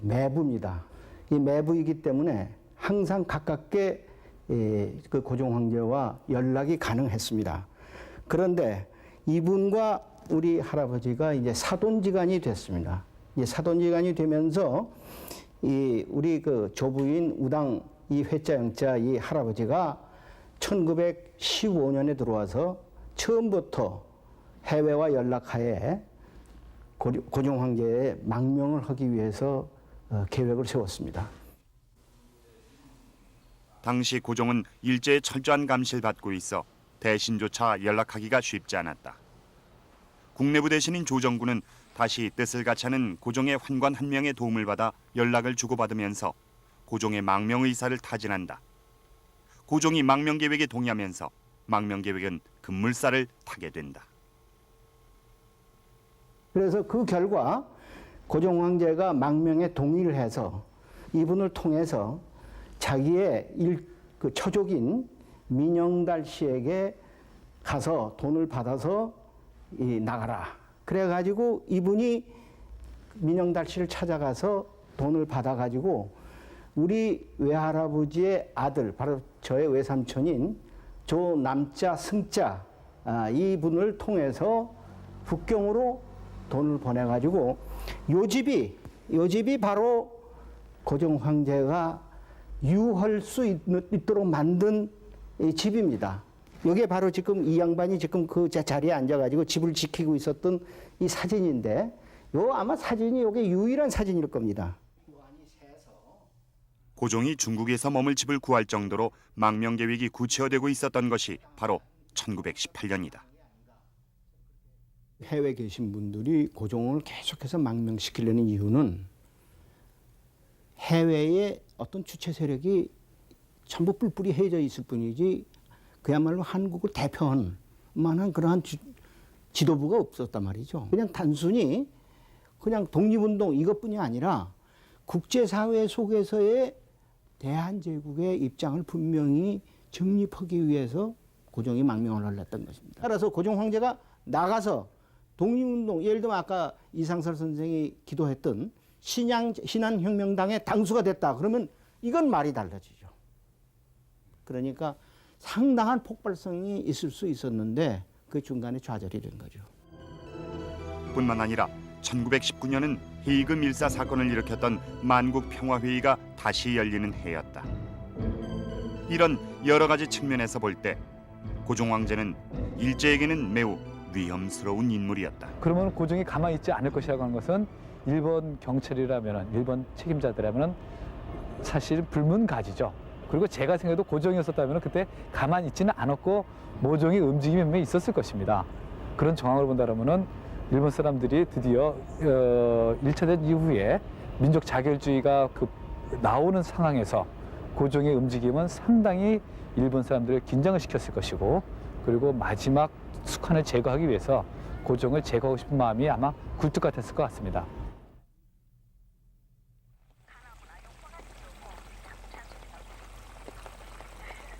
매부입니다. 이 매부이기 때문에 항상 가깝게 그 고종 황제와 연락이 가능했습니다. 그런데 이분과 우리 할아버지가 이제 사돈지간이 됐습니다. 이제 사돈지간이 되면서 우리 그 조부인 우당 이 회자 영자 이 할아버지가 1915년에 들어와서 처음부터 해외와 연락하에 고종 황제의 망명을 하기 위해서 계획을 세웠습니다. 당시 고종은 일제의 철저한 감시를 받고 있어 대신조차 연락하기가 쉽지 않았다. 국내부 대신인 조정군은 다시 뜻을 같이 하는 고종의 환관 한 명의 도움을 받아 연락을 주고받으면서 고종의 망명 의사를 타진한다. 고종이 망명 계획에 동의하면서 망명 계획은 급물살을 타게 된다. 그래서 그 결과 고종 황제가 망명에 동의를 해서 이분을 통해서 자기의 그 처족인 민영달 씨에게 가서 돈을 받아서 나가라. 그래가지고 이분이 민영달 씨를 찾아가서 돈을 받아가지고 우리 외할아버지의 아들, 바로 저의 외삼촌인 조남자 승자 이분을 통해서 북경으로 돈을 보내가지고 요 집이 바로 고종 황제가 유할 수 있도록 만든 이 집입니다. 이게 바로 지금 이 양반이 지금 그 자리에 앉아가지고 집을 지키고 있었던 이 사진인데, 요 아마 사진이 요게 유일한 사진일 겁니다. 고종이 중국에서 머물 집을 구할 정도로 망명 계획이 구체화되고 있었던 것이 바로 1918년이다. 해외에 계신 분들이 고종을 계속해서 망명시키려는 이유는 해외에 어떤 주체 세력이 전부 뿔뿔이 헤어져 있을 뿐이지 그야말로 한국을 대표할 만한 그러한 지도부가 없었단 말이죠. 그냥 단순히 그냥 독립운동 이것뿐이 아니라 국제사회 속에서의 대한제국의 입장을 분명히 정립하기 위해서 고종이 망명을 하려던 것입니다. 따라서 고종 황제가 나가서 독립운동, 예를 들면 아까 이상설 선생이 기도했던 신한혁명당의 당수가 됐다. 그러면 이건 말이 달라지죠. 그러니까 상당한 폭발성이 있을 수 있었는데 그 중간에 좌절이 된 거죠. 뿐만 아니라 1919년은 헤이그 밀사 사건을 일으켰던 만국평화회의가 다시 열리는 해였다. 이런 여러 가지 측면에서 볼 때 고종 황제는 일제에게는 매우 위험스러운 인물이었다. 그러면 고종이 가만히 있지 않을 것이라고 하는 것은 일본 경찰이라면, 일본 책임자들이라면 사실 불문가지죠. 그리고 제가 생각해도 고종이었었다면 그때 가만히 있지는 않았고 모종의 움직임이 분명히 있었을 것입니다. 그런 정황을 본다면은 일본 사람들이 드디어 1차 대전 이후에 민족 자결주의가 나오는 상황에서 고종의 움직임은 상당히 일본 사람들을 긴장을 시켰을 것이고, 그리고 마지막 숙한을 제거하기 위해서 고종을 제거하고 싶은 마음이 아마 굴뚝 같았을 것 같습니다.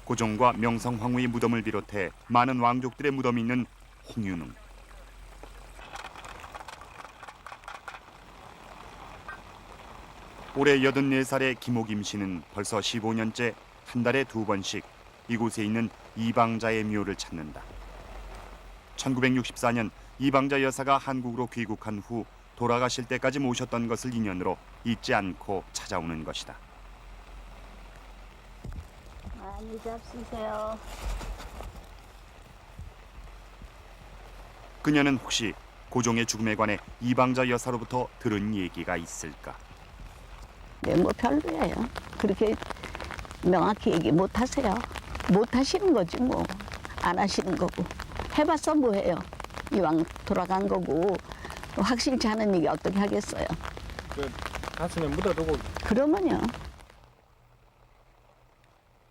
고종과 명성황후의 무덤을 비롯해 많은 왕족들의 무덤이 있는 홍윤웅. 올해 84살의 김옥임 씨는 벌써 15년째 한 달에 2번씩 이곳에 있는 이방자의 묘를 찾는다. 1964년 이방자 여사가 한국으로 귀국한 후 돌아가실 때까지 모셨던 것을 인연으로 잊지 않고 찾아오는 것이다. 많이 잡수세요. 그녀는 혹시 고종의 죽음에 관해 이방자 여사로부터 들은 얘기가 있을까? 네, 뭐 별로예요. 그렇게 명확히 얘기 못 하세요. 못 하시는 거지 뭐. 안 하시는 거고. 해봤어 뭐해요. 이왕 돌아간 거고 확실치 않은 얘기 어떻게 하겠어요. 가슴에 묻어두고. 그러면요.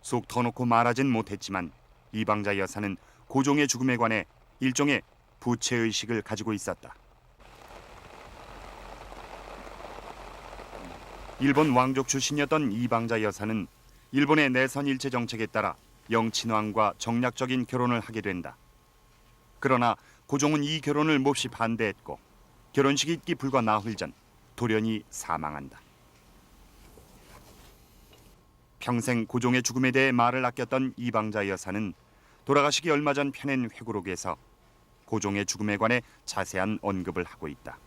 속 터놓고 말하진 못했지만 이방자 여사는 고종의 죽음에 관해 일종의 부채의식을 가지고 있었다. 일본 왕족 출신이었던 이방자 여사는 일본의 내선 일체 정책에 따라 영친왕과 정략적인 결혼을 하게 된다. 그러나 고종은 이 결혼을 몹시 반대했고 결혼식이 있기 불과 나흘 전 돌연히 사망한다. 평생 고종의 죽음에 대해 말을 아꼈던 이방자 여사는 돌아가시기 얼마 전 펴낸 회고록에서 고종의 죽음에 관해 자세한 언급을 하고 있다.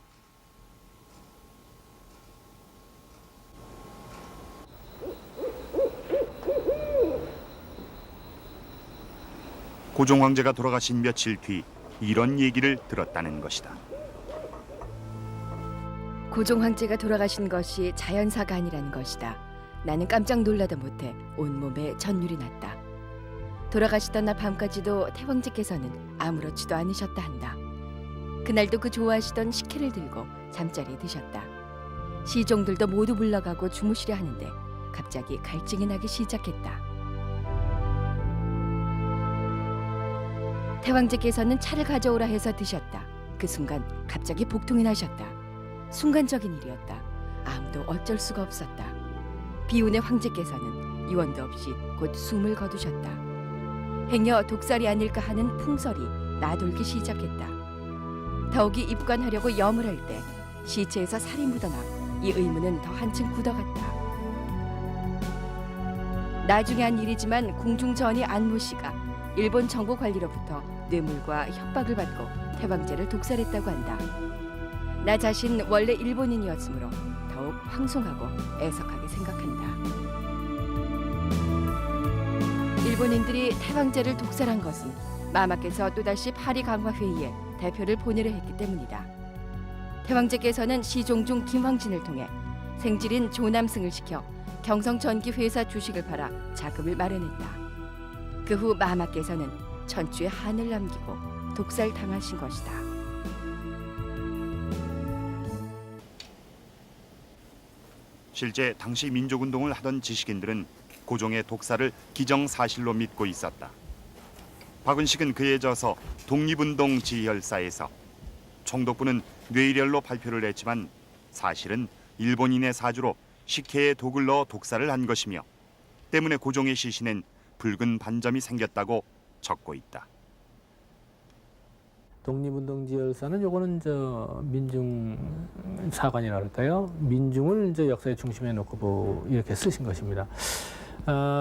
고종 황제가 돌아가신 며칠 뒤 이런 얘기를 들었다는 것이다. 고종 황제가 돌아가신 것이 자연사가 아니라는 것이다. 나는 깜짝 놀라다 못해 온몸에 전율이 났다. 돌아가시던 날 밤까지도 태왕제께서는 아무렇지도 않으셨다 한다. 그날도 그 좋아하시던 식혜를 들고 잠자리에 드셨다. 시종들도 모두 물러가고 주무시려 하는데 갑자기 갈증이 나기 시작했다. 태왕제께서는 차를 가져오라 해서 드셨다. 그 순간 갑자기 복통이 나셨다. 순간적인 일이었다. 아무도 어쩔 수가 없었다. 비운의 황제께서는 유언도 없이 곧 숨을 거두셨다. 행여 독살이 아닐까 하는 풍설이 나돌기 시작했다. 더욱이 입관하려고 염을 할 때 시체에서 살이 묻어나 이 의문은 더 한층 굳어갔다. 나중에 한 일이지만 궁중전이 안모 씨가 일본 정부 관리로부터 뇌물과 협박을 받고 태왕제를 독살했다고 한다. 나 자신 원래 일본인이었으므로 더욱 황송하고 애석하게 생각한다. 일본인들이 태왕제를 독살한 것은 마마께서 또다시 파리 강화 회의에 대표를 보내려 했기 때문이다. 태왕제께서는 시종중 김황진을 통해 생질인 조남승을 시켜 경성전기 회사 주식을 팔아 자금을 마련했다. 그 후 마마께서는 천추의 한을 남기고 독살당하신 것이다. 실제 당시 민족운동을 하던 지식인들은 고종의 독살을 기정사실로 믿고 있었다. 박은식은 그에 져서 독립운동 지혈사에서 총독부는 뇌일혈로 발표를 했지만 사실은 일본인의 사주로 식혜에 독을 넣어 독살을 한 것이며 때문에 고종의 시신엔 붉은 반점이 생겼다고 적고 있다. 독립운동지열사는 요거는 민중 사관이라 할까요? 민중을 이제 역사의 중심에 놓고 뭐 이렇게 쓰신 것입니다.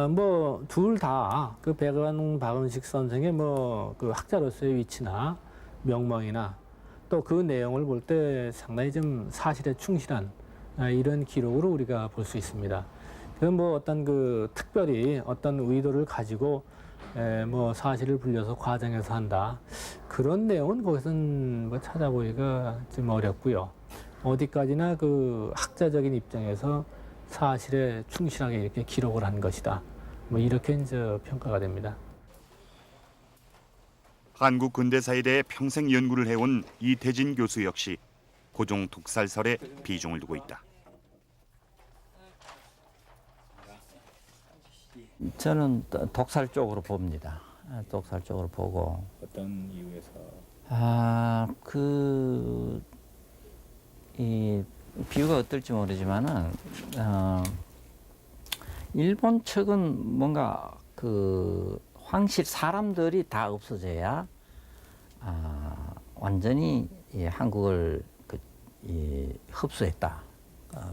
뭐 둘 다 그 백완 박은식 선생의 뭐 그 학자로서의 위치나 명망이나 또 그 내용을 볼 때 상당히 좀 사실에 충실한 이런 기록으로 우리가 볼 수 있습니다. 그 뭐 어떤 그 특별히 어떤 의도를 가지고 뭐 사실을 불려서 과장해서 한다 그런 내용은 거기서는 뭐 찾아보기가 좀 어렵고요. 어디까지나 그 학자적인 입장에서 사실에 충실하게 이렇게 기록을 한 것이다. 뭐 이렇게 이제 평가가 됩니다. 한국 근대사에 대해 평생 연구를 해온 이태진 교수 역시 고종 독살설에 비중을 두고 있다. 저는 독살 쪽으로 봅니다. 독살 쪽으로 보고. 어떤 이유에서? 이 비유가 어떨지 모르지만은 일본 측은 뭔가 그 황실 사람들이 다 없어져야 완전히 한국을 흡수했다,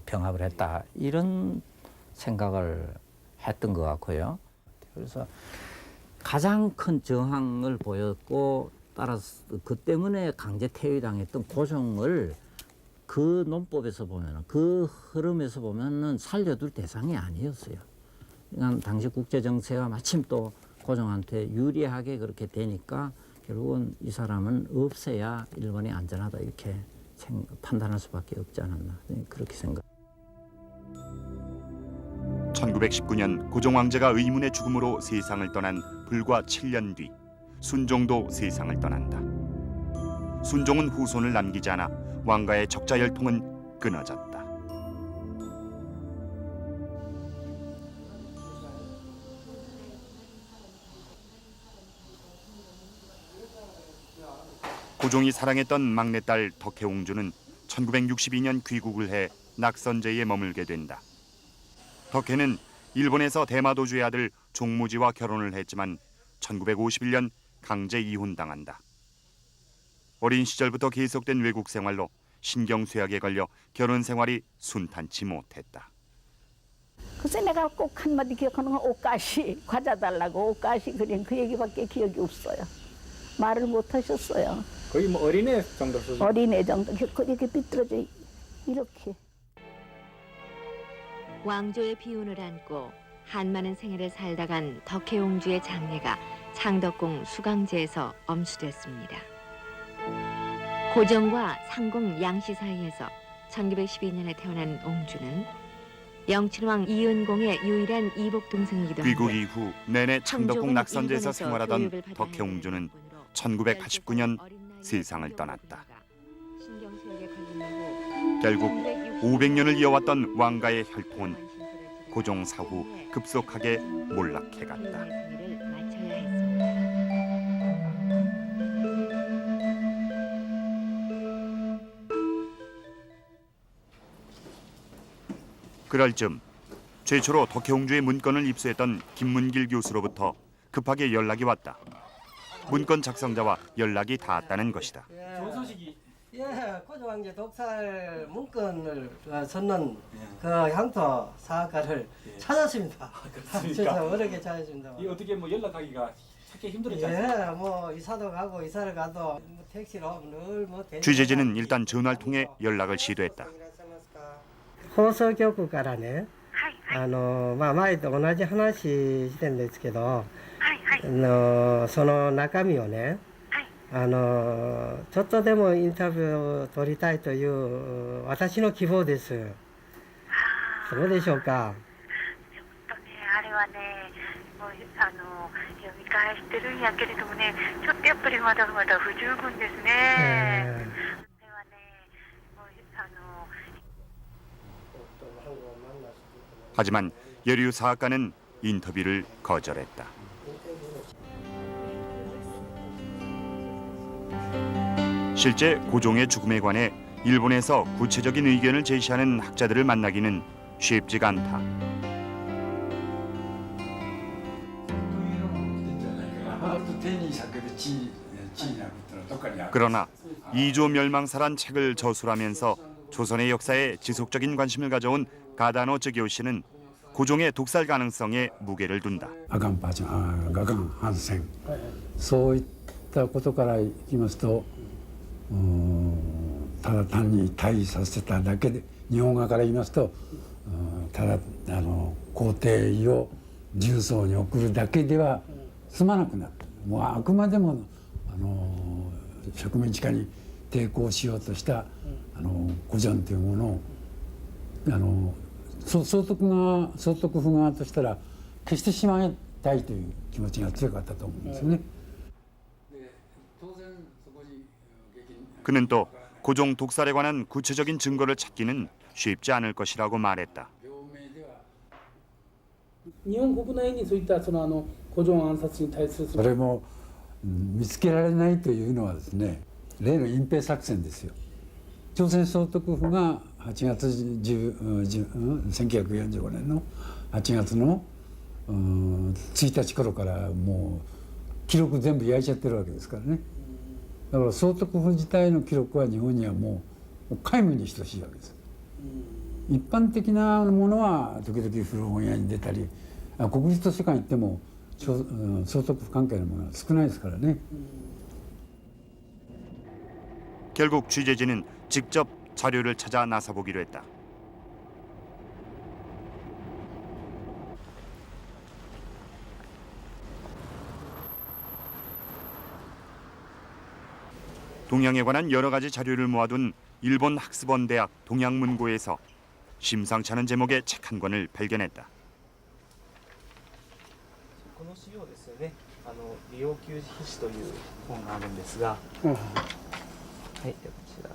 병합을 했다 이런 생각을 했던 것 같고요. 그래서 가장 큰 저항을 보였고 따라서 그 때문에 강제 퇴위당했던 고종을 그 논법에서 보면은 그 흐름에서 보면은 살려둘 대상이 아니었어요. 그러니까 당시 국제 정세가 마침 또 고종한테 유리하게 그렇게 되니까 결국은 이 사람은 없애야 일본이 안전하다 이렇게 판단할 수밖에 없지 않았나 그렇게 생각. 1919년 고종 황제가 의문의 죽음으로 세상을 떠난 불과 7년 뒤 순종도 세상을 떠난다. 순종은 후손을 남기지 않아 왕가의 적자 열통은 끊어졌다. 고종이 사랑했던 막내딸 덕혜옹주는 1962년 귀국을 해 낙선제에 머물게 된다. 덕혜는 일본에서 대마도주의 아들 종무지와 결혼을 했지만 1951년 강제 이혼당한다. 어린 시절부터 계속된 외국 생활로 신경쇠약에 걸려 결혼 생활이 순탄치 못했다. 그래서 내가 꼭 한마디 기억하는 건 옷가시 과자 달라고 옷가시 그린 그 얘기밖에 기억이 없어요. 말을 못 하셨어요. 거의 뭐 어린애 정도 수준? 어린애 정도 이렇게 삐뚤어져 이렇게. 왕조의 비운을 안고 한많은 생애를 살다 간 덕혜옹주의 장례가 창덕궁 수강제에서 엄수됐습니다. 고종과 상궁 양씨 사이에서 1912년에 태어난 옹주는 영친왕 이은공의 유일한 이복 동생이기도 한데 귀국 이후 내내 창덕궁 낙선제에서 일본에서 생활하던 교육을 받아야 덕혜옹주는 하는 1989년 어린 나이에 세상을 떠났다. 신경쇠약에 걸린 후 결국 500년을 이어왔던 왕가의 혈통은 고종 사후 급속하게 몰락해갔다. 생일을 마쳐야 했습니다. 그럴 즈음 최초로 덕혜옹주의 문건을 입수했던 김문길 교수로부터 급하게 연락이 왔다. 문건 작성자와 연락이 닿았다는 것이다. 좋은 소식이. 예, 고종 황제 독살 문건을 썼는 그 향토 사학가를 찾았습니다. 진짜 어렵게 찾았습니다. 이 어떻게 뭐 연락하기가 찾기 힘들었지 예, 않습니까? 뭐 이사도 가고 이사를 가도 뭐 택시로 늘뭐 취재진은 일단 전화를 통해 연락을 시도했다. 放送局からね、前と同じ話してんですけど、その中身をね、ちょっとでもインタビューを取りたいという私の希望です。どうでしょうか。あれはね、もう読み返してるんやけれどもね、ちょっとやっぱりまだまだ不十分ですね。 하지만 여류 사학가는 인터뷰를 거절했다. 실제 고종의 죽음에 관해 일본에서 구체적인 의견을 제시하는 학자들을 만나기는 쉽지가 않다. 그러나 이조 멸망사란 책을 저술하면서 조선의 역사에 지속적인 관심을 가져온 가다노 쯔교시는 고종의 독살 가능성에 무게를 둔다. 阿寒反戦そういったことからいきますとただ単に退位させただけで日本側から言いますとただ皇帝を重曹に送るだけでは済まなくなる。もうあくまでも植民地化に抵抗しようとした古城というものを総督府側としたら消してしまいたいという気持ちが強かったと思うんですよね。 그는 또 고종 독살에 관한 구체적인 증거를 찾기는 쉽지 않을 것이라고 말했다. 日本国内にそういったその고종暗殺に対するそれも見つけられないというのはですね、例の隠蔽作戦ですよ。朝鮮総督府が1945年の8月の1日頃からもう記録全部焼いちゃってるわけですからね。だから総督府自体の記録は日本にはもう皆無に等しいわけです。一般的なものは時々古本屋に出たり、国立図書館行っても総督府関係のものは少ないですからね。 결국 취재진은 직접 자료를 찾아 나서보기로 했다. 동양에 관한 여러 가지 자료를 모아둔 일본 학습원 대학 동양문고에서 심상치 않은 제목의 책 한 권을 발견했다. この資料ですよね。利用給筆史という本があるんですが、はい、こちら。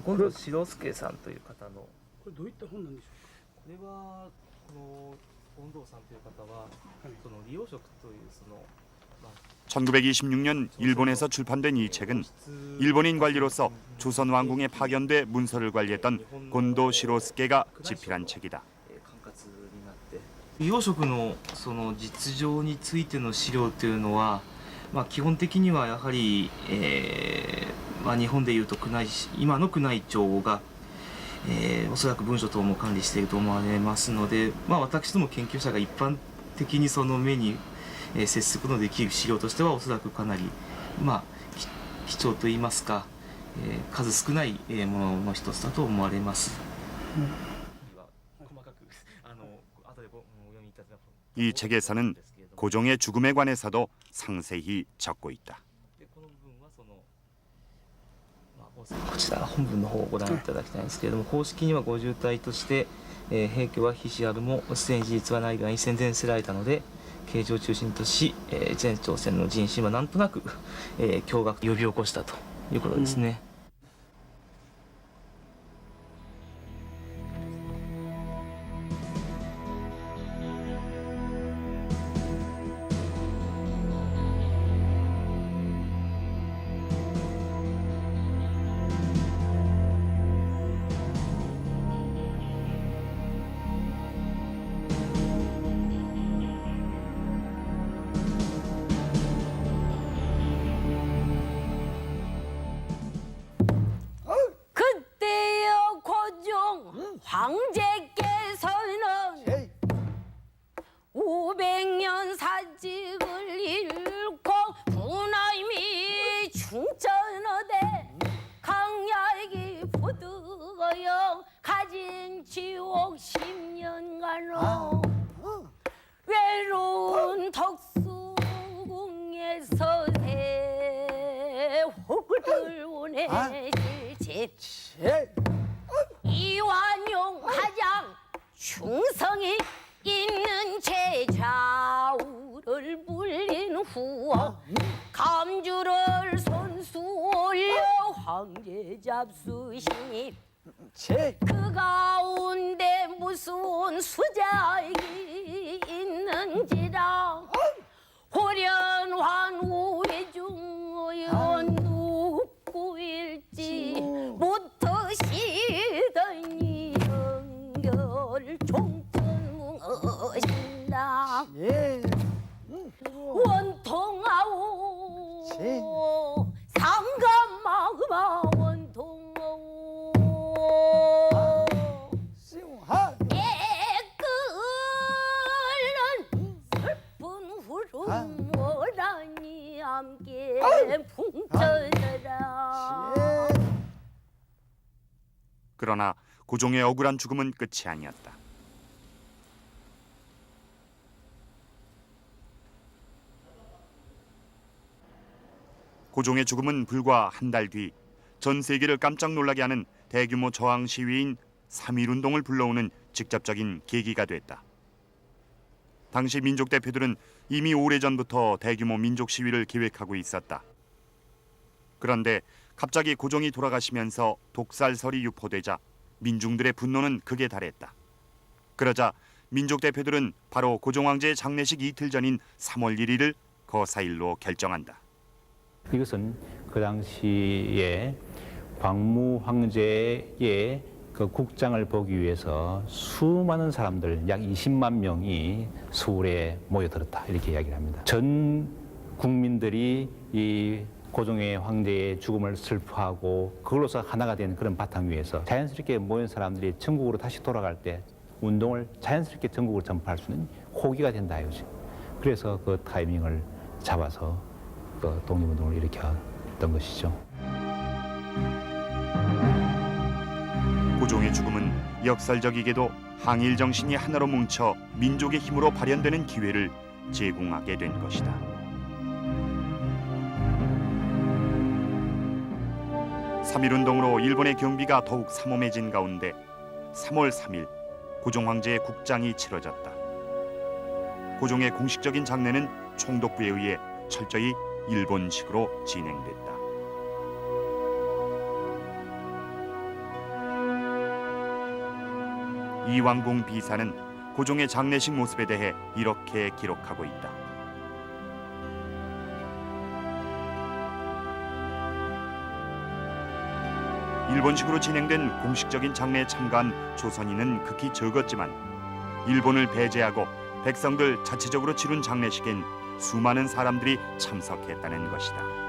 今度白助さんという方の。これどういった本なんでしょうか。これは本堂さんという方は、その利用職というその。 1926년 일본에서 출판된 이 책은 일본인 관리로서 조선 왕궁에 파견돼 문서를 관리했던 곤도 시로스케가 집필한 책이다. 利用職のその実情についての資料というのは、基本的にはやはり、日本でいうと今の宮内庁が、おそらく文書等も管理していると思われますので、私ども研究者が一般的にその目に接することのできる資料としてはおそらくかなり、貴重といいますか、数少ないものの一つだと思われます。 이 책에서는 고종의 죽음에 관해서도 상세히 적고 있다. こちら本文の方をご覧いただきたいんですけれども、公式にはご渋滞として、兵居は非死あるもすでに事実はないがに戦前せられたので、慶長を中心とし、前朝鮮の人心はなんとなく、驚愕呼び起こしたということですね。그때여 고종 황제께서는 500년 사직을 잃고 분하임이 충천어대 강야기 부득어여 가진 지옥 10년간로 외로운 덕수궁에서 세호를 보내실 집 이완용 가장 충성이 있는 제자우를 불린 후어 감주를 손수 올려 황제 잡수시니 그 가운데 무슨 수작이 있는지라 호련한 우회중 누구일지 못하시더니 연결 총천무엇인다 원통하오 상감마그마 원통하오 애끓는 슬픈 후름 오라니 함께 풍천하라. 그러나 고종의 억울한 죽음은 끝이 아니었다. 고종의 죽음은 불과 한 달 뒤 전 세계를 깜짝 놀라게 하는 대규모 저항 시위인 3.1운동을 불러오는 직접적인 계기가 됐다. 당시 민족 대표들은 이미 오래전부터 대규모 민족 시위를 계획하고 있었다. 그런데 갑자기 고종이 돌아가시면서 독살설이 유포되자 민중들의 분노는 극에 달했다. 그러자 민족 대표들은 바로 고종 황제의 장례식 이틀 전인 3월 1일을 거사일로 결정한다. 이것은 그 당시에 광무 황제의 그 국장을 보기 위해서 수많은 사람들, 약 20만 명이 서울에 모여들었다 이렇게 이야기를 합니다. 전 국민들이 이 고종의 황제의 죽음을 슬퍼하고 그걸로서 하나가 된 그런 바탕 위에서 자연스럽게 모인 사람들이 전국으로 다시 돌아갈 때 운동을 자연스럽게 전국으로 전파할 수 있는 호기가 된다 이거죠. 그래서 그 타이밍을 잡아서 그 독립운동을 일으켰던 것이죠. 고종의 죽음은 역설적이게도 항일 정신이 하나로 뭉쳐 민족의 힘으로 발현되는 기회를 제공하게 된 것이다. 삼일운동으로 일본의 경비가 더욱 삼엄해진 가운데 3월 3일 고종 황제의 국장이 치러졌다. 고종의 공식적인 장례는 총독부에 의해 철저히 일본식으로 진행됐다. 이왕공 비사는 고종의 장례식 모습에 대해 이렇게 기록하고 있다. 일본식으로 진행된 공식적인 장례에 참가한 조선인은 극히 적었지만 일본을 배제하고 백성들 자체적으로 치룬 장례식엔 수많은 사람들이 참석했다는 것이다.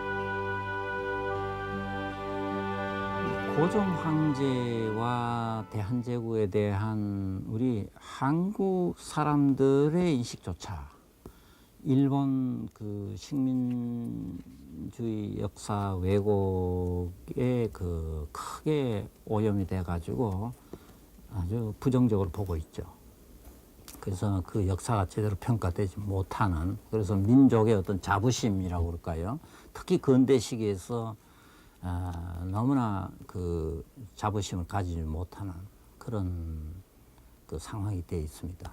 고종 황제와 대한제국에 대한 우리 한국 사람들의 인식조차 일본 그 식민주의 역사 왜곡에 그 크게 오염이 돼 가지고 아주 부정적으로 보고 있죠. 그래서 그 역사가 제대로 평가되지 못하는, 그래서 민족의 어떤 자부심이라고 그럴까요? 특히 근대 시기에서 너무나 그 자부심을 가지지 못하는 그런 그 상황이 되어 있습니다.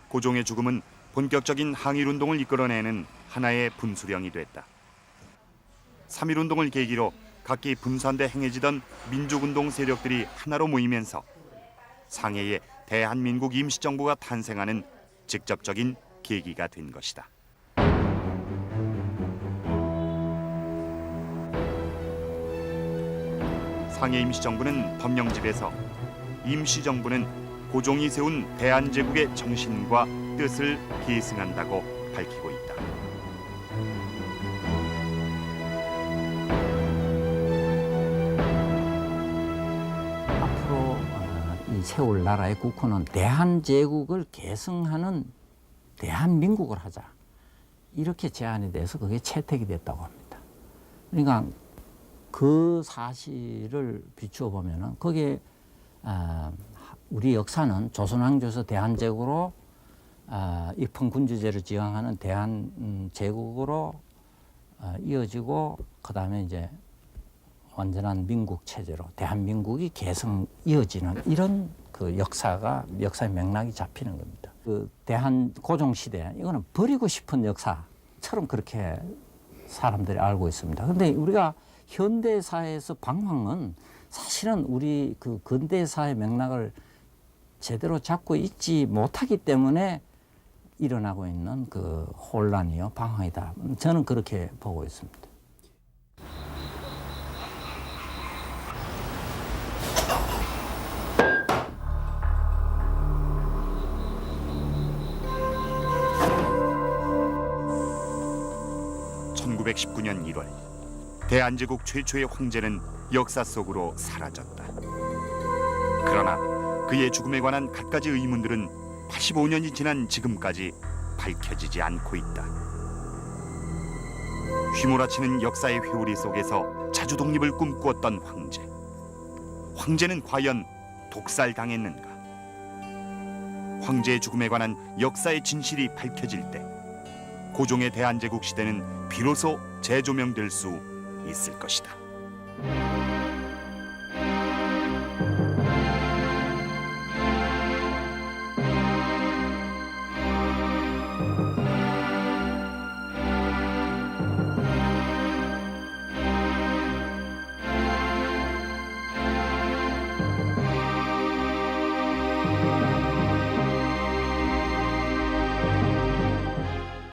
고종의 죽음은 본격적인 항일운동을 이끌어내는 하나의 분수령이 됐다. 3.1운동을 계기로 각기 분산돼 행해지던 민족운동 세력들이 하나로 모이면서 상해에 대한민국 임시정부가 탄생하는 직접적인 계기가 된 것이다. 상해 임시정부는 법령집에서 임시정부는 고종이 세운 대한제국의 정신과 뜻을 계승한다고 밝히고 있다. 앞으로 이 세울 나라의 국호는 대한제국을 계승하는 대한민국을 하자, 이렇게 제안이 돼서 그게 채택이 됐다고 합니다. 그러니까 그 사실을 비추어 보면은 거기에 우리 역사는 조선왕조에서 대한제국으로 입헌군주제를 지향하는 대한제국으로 이어지고, 그다음에 이제 완전한 민국 체제로 대한민국이 계승 이어지는 이런 그 역사의 맥락이 잡히는 겁니다. 그 대한 고종 시대, 이거는 버리고 싶은 역사처럼 그렇게 사람들이 알고 있습니다. 그런데 우리가 현대 사회에서 방황은 사실은 우리 그 근대 사회 맥락을 제대로 잡고 있지 못하기 때문에 일어나고 있는 그 혼란이요, 방황이다. 저는 그렇게 보고 있습니다. (1919년 1월) 대한제국 최초의 황제는 역사 속으로 사라졌다. 그러나 그의 죽음에 관한 갖가지 의문들은 85년이 지난 지금까지 밝혀지지 않고 있다. 휘몰아치는 역사의 회오리 속에서 자주 독립을 꿈꾸었던 황제. 황제는 과연 독살당했는가? 황제의 죽음에 관한 역사의 진실이 밝혀질 때 고종의 대한제국 시대는 비로소 재조명될 수 있을 것이다.